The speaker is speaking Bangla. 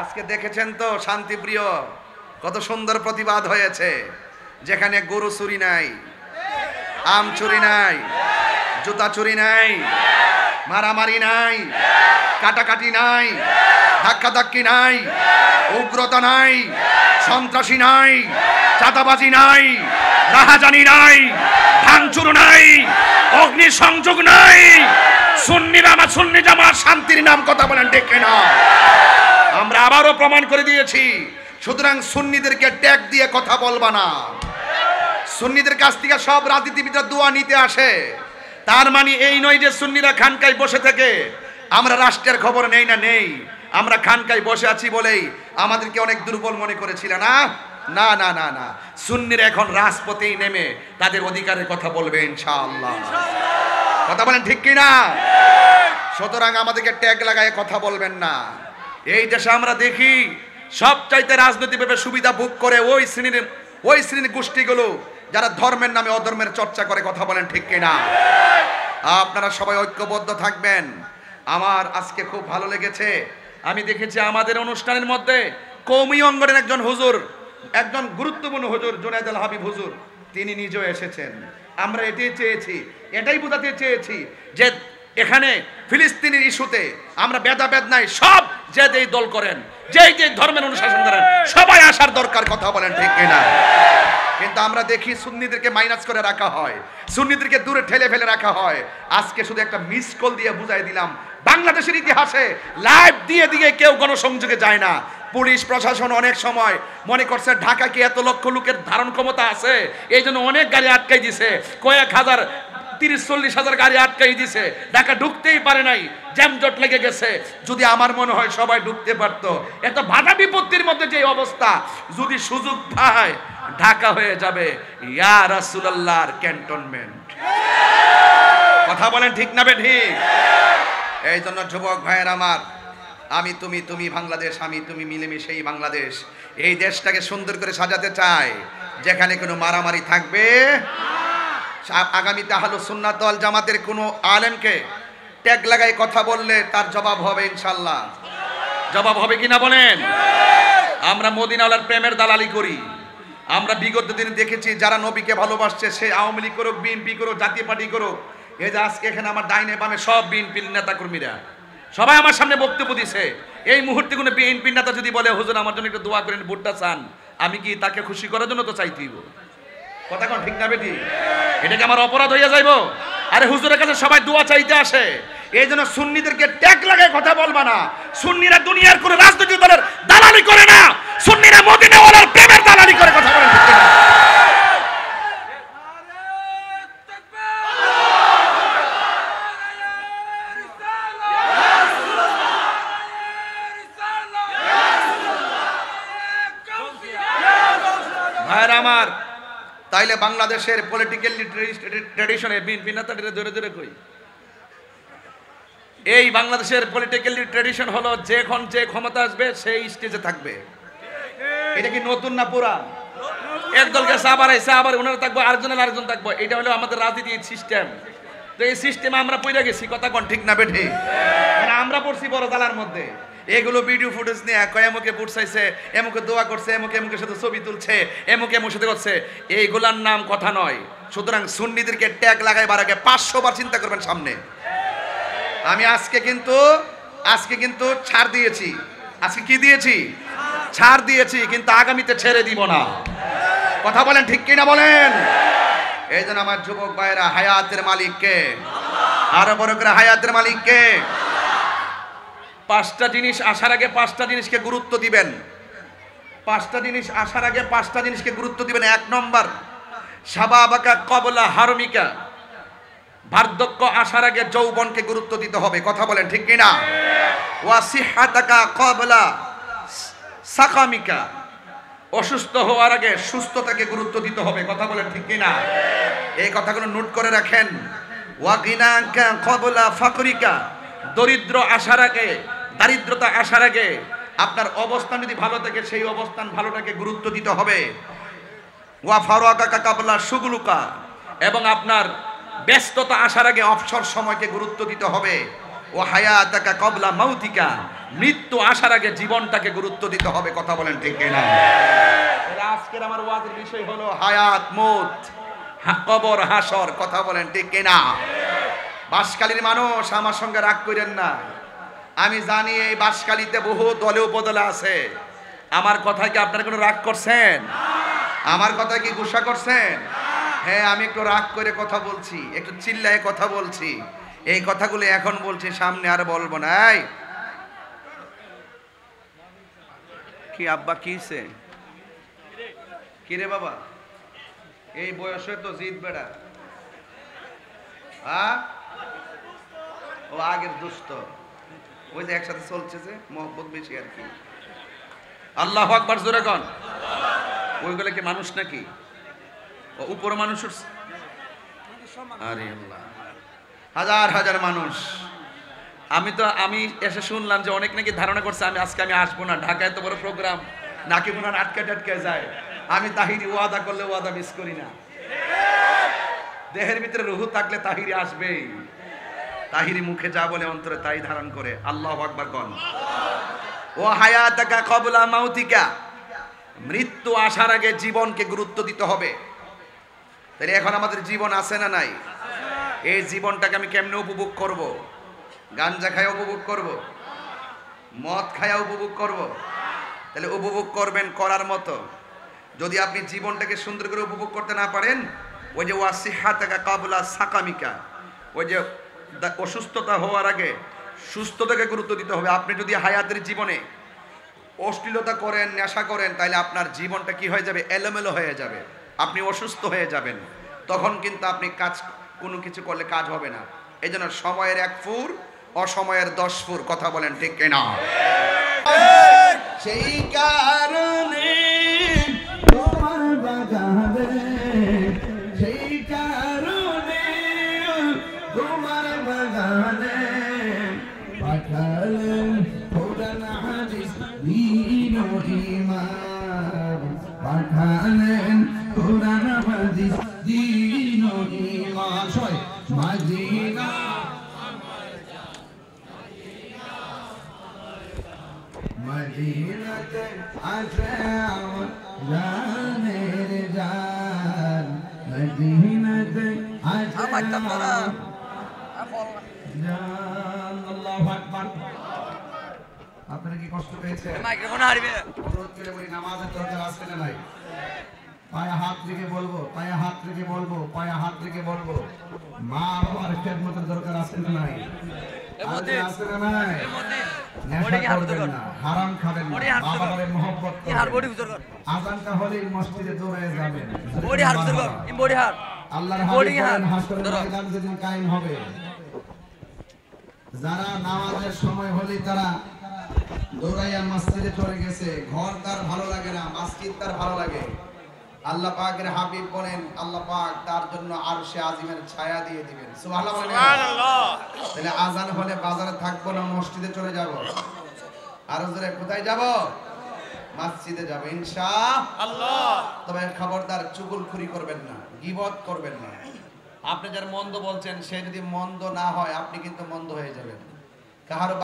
আজকে দেখেছেন তো শান্তিপ্রিয় কত সুন্দর প্রতিবাদ হয়েছে, যেখানে গরু চুরি নাই, আম চুরি নাই, জুতা চুরি নাই, মারামারি নাই, কাটাকাটি নাই, ধাক্কাধাক্কি নাই, উগ্রতা নাই, সন্ত্রাসী নাই, চাঁদাবাজি নাই, রাহাজানি নাই, ভাঙচুর নাই, অগ্নি সংযোগ নাই। সুন্নিরা আমার সুন্নি জামাত শান্তির নাম কথা বলেন ঠিক কিনা? আমরা আবারও প্রমাণ করে দিয়েছি। সুতরাং সুন্নিদেরকে ট্যাগ দিয়ে কথা বলবা না। সুন্নিদের কাছ থেকে সব রাজনীতিবিদরা দোয়া নিতে আসে, তার মানে এই নয় যে সুন্নিরা খানকায় বসে থেকে আমরা রাষ্ট্রের খবর নেই না নেই, আমরা খানকায় বসে আছি বলেই আমাদেরকে অনেক দুর্বল মনে করেছিল না। না না না না, সুন্নিরা এখন রাজপথেই নেমে তাদের অধিকারের কথা বলবে ইনশাআল্লাহ। কথা বলেন ঠিক কিনা? সুতরাং আমাদেরকে ট্যাগ লাগায় কথা বলবেন না। এই দেশে আমরা দেখি সবচাইতে রাজনৈতিকভাবে সুবিধা ভোগ করে ওই শ্রেণীর গোষ্ঠীগুলো যারা ধর্মের নামে অধর্মের চর্চা করে। কথা বলেন ঠিক কিনা? আপনারা সবাই ঐক্যবদ্ধ থাকবেন। আমার আজকে খুব ভালো লেগেছে, আমি দেখেছি আমাদের অনুষ্ঠানের মধ্যে কওমি অঙ্গনের একজন হুজুর, একজন গুরুত্বপূর্ণ হুজুর জুনায়েদ আল হাবিব হুজুর, তিনি নিজেও এসেছেন। আমরা এটাই চেয়েছি, এটাই বোঝাতে চেয়েছি যে এখানে ফিলিস্তিনের ইস্যুতে আমরা ভেদাভেদ নাই, সব যে যেই দল করেন, যেই যে ধর্মের অনুশাসন করেন, সবাই আসার দরকার। কথা বলেন ঠিক কিনা? কিন্তু আমরা দেখি সুন্নিদেরকে মাইনাস করে রাখা হয়, সুন্নিদেরকে দূরে ঠেলে ফেলে রাখা হয়। আজকে শুধু একটা মিস কল দিয়ে বুঝাই দিলাম, বাংলাদেশের ইতিহাসে লাইভ দিয়ে দিয়ে কেউ গণসংযোগে যায় না। পুলিশ প্রশাসন অনেক সময় মনে করছে ঢাকা কি এত লক্ষ লোকের ধারণ ক্ষমতা আছে, এই জন্য অনেক গাড়ি আটকাই দিছে, কয়েক হাজার 30-40 হাজার গাড়ি আটকাই দিছে, ঢাকা ঢুকতেই পারে নাই, জ্যামজট লেগে গেছে। যদি আমার মনে হয় সবাই ঢুকতে পারতো, এত বাধা বিপত্তির মধ্যে যে অবস্থা, যদি সুযোগ পায় ঢাকা হয়ে যাবে ইয়া রাসূলুল্লাহর ক্যান্টনমেন্ট। কথা বলেন ঠিক না বেঠিক? এই জন্য যুবক ভাইয়ের আমার, আমি তুমি, তুমি বাংলাদেশ, আমি তুমি মিলেমিশেই বাংলাদেশ। এই দেশটাকে সুন্দর করে সাজাতে চাই, যেখানে কোনো মারামারি থাকবে। আগামীতে আহলুস সুন্নাত ওয়াল জামাতের কোনো আলেমকে ট্যাগ লাগাই কথা বললে তার জবাব হবে ইনশাআল্লাহ। জবাব হবে কিনা বলেন? আমরা মদিনাওয়ালার প্রেমের দালালি করি। আমরা বিগত দিনে দেখেছি যারা নবীকে ভালোবাসছে, সে আওয়ামী লীগ করুক, বিএনপি করুক, জাতীয় পার্টি করুক, এই যে আজকে এখানে আমার ডাইনে বামে সব বিএনপির নেতা কর্মীরা সবাই আমার সামনে বক্তব্য দিছে। এই মুহূর্তে কোনো বিএনপির নেতা যদি বলে হুজুর আমার জন্য একটু দোয়া করেন, ভোটটা চান, আমি কি তাকে খুশি করার জন্য তো চাইতেইব? কথা কোন ঠিক না বেটি? এটা কি আমার অপরাধ হইয়া যাইব? আরে হুজুরের কাছে সবাই দোয়া চাইতে আসে, এই জন্য সুন্নিদেরকে ট্যাগ লাগায় কথা বলবা না। সুন্নিরা দুনিয়ার কোনো রাজনৈতিক দলের দালালি করে না, সুন্নিরা মদিনাওয়ালার প্রেমের দালালি করে। কথা বলেন ঠিক না? ভাইরা আমার, তাইলে বাংলাদেশের পলিটিক্যাল ট্র্যাডিশনে বিএনপি নেতাদের ধরে ধরে কই, এই বাংলাদেশের পলিটিক্যাল ট্র্যাডিশন হলো যখন যে ক্ষমতা আসবে সেই স্টেজে থাকবে। এটা কি নতুন না পুরান? একদল গেছে আবার এসে আবার ওনারা থাকবো, আরেকজন থাকবো। এটা হলো আমাদের রাজনীতির সিস্টেম। তো এই সিস্টেমে আমরা পড়ে গেছি। কথা কোন ঠিক না বেঠি? মানে আমরা পড়ছি বড় জালার মধ্যে। এগুলো ভিডিও ফুটেজ নিয়ে এমুকে বুট চাইছে, এমুকে দোয়া করছে, এমুকের সাথে ছবি তুলছে, এমুকের সাথে করছে, এইগুলার নাম কথা নয়। সুতরাং সুন্নিদেরকে ট্যাগ লাগাইবার আগে 500 বার চিন্তা করবেন সামনে। আমি আজকে কিন্তু ছাড় দিয়েছি। আজকে কি দিয়েছি? ছাড় দিয়েছি, কিন্তু আগামীতে ছেড়ে দিব না। কথা বলেন ঠিক কিনা বলেন? এই জন্য আমার যুবক ভাইয়েরা, হায়াতের মালিককে, আরো বড় করে হায়াতের মালিককে। 5টা জিনিস আসার আগে 5টা জিনিসকে গুরুত্ব দিবেন। 5টা জিনিস আসার আগে 5টা জিনিসকে গুরুত্ব দিবেন। 1 নম্বর, শাবাবাকা ক্বাবলা হারমিকা, বার্ধক্য আসার আগে যৌবনকে গুরুত্ব দিতে হবে। কথা বলেন ঠিক কিনা? ওয়া সিহাতাকা ক্বাবলা সাকামিকা, অসুস্থ হওয়ার আগে সুস্থতাকে গুরুত্ব দিতে হবে। কথা বলেন ঠিক কিনা? এই কথাগুলো নোট করে রাখেন। ওয়া গিনাকা ক্বাবলা ফাকরিকা, দরিদ্র আসার আগে, দারিদ্রতা আসার আগে আপনার অবস্থান যদি ভালো থাকে, সেই অবস্থান ভালোটাকে গুরুত্ব দিতে হবে। ওয়া ফারাকা ক্বাবলা শুগলুকা, এবং আপনার ব্যস্ততা আসার আগে অবসর সময়কে গুরুত্ব দিতে হবে। ও হায়াতাকা ক্বাবলা মাউতিকা, মৃত্যু আসার আগে জীবনটাকে গুরুত্ব দিতে হবে। কথা বলেন ঠিক কিনা? আজকের আমার ওয়াজের বিষয় হলো হায়াত মউত, কবর হাসর। কথা বলেন ঠিক কিনা? বাঁশখালীর মানুষ আমার সঙ্গে রাগ করেন না। আমি জানি এই বাঁশখালীতে বহু দলে উপদলে আছে। আমার কথায় কি আপনারা কোনো রাগ করছেন? আমার কথায় কি গুসা করছেন? হ্যাঁ, আমি একটু রাগ করে কথা বলছি, একটু চিল্লায়ে কথা বলছি। এই কথাগুলো এখন বলছি, সামনে আর বলবো না। এই কি আব্বা কিছে? কি রে বাবা, এই বয়সে তো জিদ বেড়া। ও আগের দুষ্ট, ওই যে একসাথে চলছে যে মহব্বত বেশি আর কি। আল্লাহু আকবার জোরে কোন। ওইগুলো কি মানুষ নাকি? ও উপর মানুষ। আরে আল্লাহ, হাজার হাজার মানুষ। আমি এসে শুনলাম যে অনেক নাকি ধারণা করছে আমি আজকে আসবো না। ঢাকায় তো বড় প্রোগ্রাম, নাকি মনে হয় আটকে যায়। আমি তাহিরি ওয়াদা করলে ওয়াদা মিস করি না। দেহের ভিতরে রুহু থাকলে তাহিরি আসবেই। তাহিরি মুখে যা বলে অন্তরে তাই ধারণ করে। আল্লাহু আকবার কোন। ও হায়াতাকা ক্বাবলা মাউতিকা, মৃত্যু আসার আগে জীবনকে গুরুত্ব দিতে হবে। তাহলে এখন আমাদের জীবন আছে না নাই? এই জীবনটাকে আমি কেমনে উপভোগ করব? গাঞ্জা খায়া উপভোগ করব? মদ খায়া উপভোগ করব? তাহলে উপভোগ করবেন করার মতো। যদি আপনি জীবনটাকে সুন্দর করে উপভোগ করতে না পারেন, ওই যে ওয়াসিহাতাকা ক্বাবলা সাকামিকা, ওই যে অসুস্থতা হওয়ার আগে সুস্থতাকে গুরুত্ব দিতে হবে। আপনি যদি হায়াতের জীবনে অশ্লীলতা করেন, নেশা করেন, তাহলে আপনার জীবনটা কি হয়ে যাবে? এলোমেলো হয়ে যাবে। আপনি অসুস্থ হয়ে যাবেন। তখন কিন্তু আপনি কোনো কিছু করলে কাজ হবে না। এই জন্য সময়ের 1 ফুর, অসময়ের 10 ফুর। কথা বলেন ঠিক কিনা? সেই কারণে তোমার বাগানে, সেই কারণে তোমার বাগানে পাঠালেন কোরআন হাদিস দ্বীন ও ঈমান, পাঠালেন কোরআন হাদিস দ্বীন ও ঈমান। মদিনা মদিনাতে আছে আমার জানের জান, মদিনাতে আছে আমার জান। আল্লাহু আকবার। আপনারা কি কষ্ট পেয়েছেন? মাইক্রোফোন হারিবে। অনুরোধ করে বলি, নামাজের দরকার আছে না নাই? পায়ে হাত রেখে বলবো, পায়ে হাত রেখে বলবো, পায়ে হাত রেখে বলবো, মা বাবার খেদমতের দরকার আছে না নাই? আছে না নাই? নেশা করবেন না, হারাম খাবেন না, বাবার মহব্বত করবেন। আযানটা হলেই মসজিদে দৌড়ে যাবেন। আল্লাহর হাবিব বলেন, হাসরের ময়দান যেদিন কায়েম হবে, যারা নামাজের সময় হলেই তারা দৌড়াইয়া মসজিদে চলে গেছে, ঘর তার ভালো লাগে না, মসজিদ তার ভালো লাগে। আল্লাহ পাকের হাবিব বলেন, আল্লাহ পাক তার জন্য আরশে আজিমের ছায়া দিয়ে দিবেন। সুবহানাল্লাহ। তাহলে আযান হলে বাজারে থাকবো না, মসজিদে চলে যাব। আর জোরে কোথায় যাব? মসজিদে যাব ইনশাআল্লাহ। তবে খবরদার চুগলখুরি করবেন না, গীবত করবেন না। আপনি যার মন্দ বলছেন সে যদি মন্দ না হয়, আপনি কিন্তু মন্দ হয়ে যাবেন। কাহার